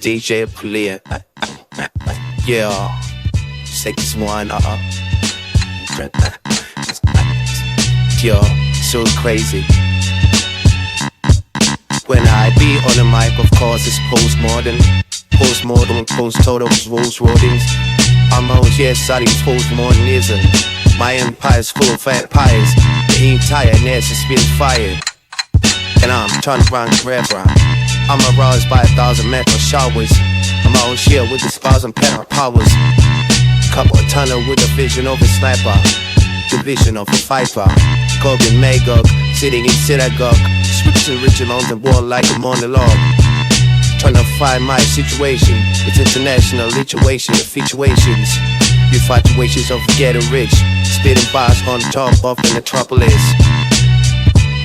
DJ Pulia. Yeah, 6-1. Yo, so crazy. When I be on the mic, of course, it's postmodern, post-total, rules, rodents. I'm always, yes, I use postmodernism. My empire's full of fat pies. They ain't tired, and that's just been fired. And I'm trying to run forever. I'm aroused by 1,000 metal showers. I'm always here with the spars and power powers. Couple of tunnel with a vision of a sniper. The vision of a fighter. Gog and Magog, sitting in synagogue. Switching originals and war like a monologue. Trying to find my situation. It's international situation of situations. Infatuations of getting rich. Spitting bars on top of the metropolis.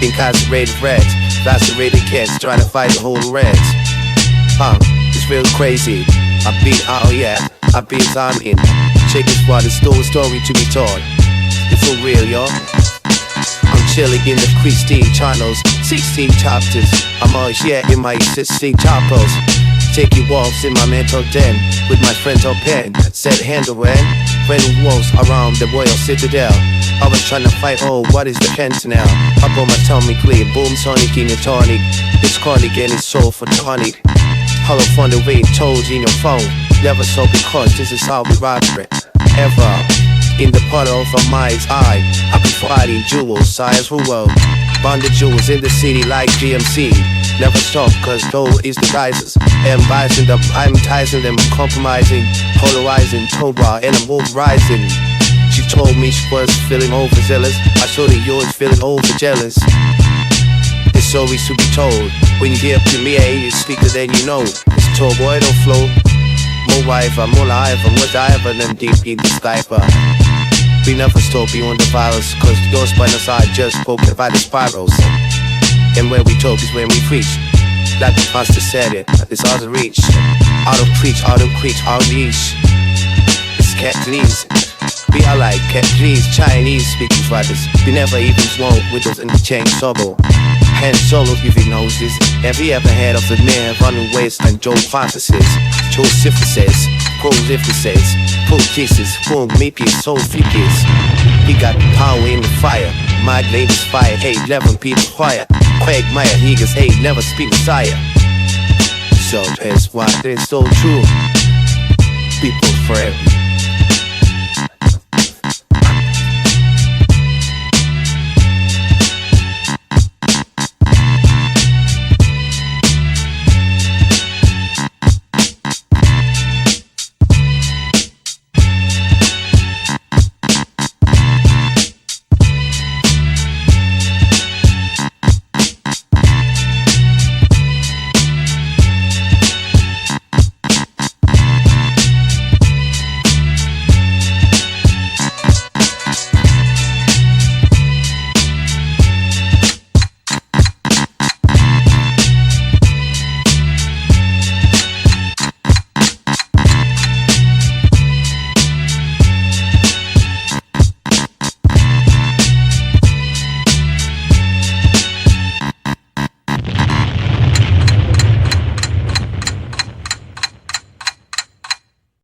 Incarcerated rats, lacerated cats, trying to fight the whole rats. It's real crazy. I beat time in. Check this part, it's still a story to be told. It's so real, y'all. I'm chilling in the Christine channels, 16 chapters. I'm always here in my 16 chapels. Taking walks in my mental den with my friends on pen. Set handle and friend walks around the royal citadel. I was trying to fight, oh, what is the fentanyl? I got my tummy clean, boom, tonic in your tonic. It's chronic and it's so for tonic. Hollow from the way told in your phone. Never so because this is how we rock it. Ever in the puddle of a mind's eye, I be fighting jewels, science world. Bonded jewels in the city like GMC. Never stop cause gold is the guises. Advising them, I'm enticing them, compromising, polarizing, Toba, and I'm rising. She told me she was feeling overzealous. I told her you was feeling overjealous. It's stories to be told. When you hear Premier, you speaker, then you know. It's a tall boy, don't flow. More rival, more live, more diver than deep in the sniper. We never stop beyond the virus, cause your spinal side just spoken by the spirals. And where we talk is when we preach. Like the pastor said it, it's out of reach. Out of preach, out of preach, out of reach. It's Cantonese. We are like Cantonese, Chinese speaking brothers. We never even smoke with those interchangeable. Hand solo giving noses. Every ever head of the man running waste and Joe fantasies. Josephus, prolifices, full kisses, full meepies, soul figures. He got power in the fire. My latest fire, 11 people quiet. Quagmire, niggas, never speak Messiah. So that's why it's so true. People forever.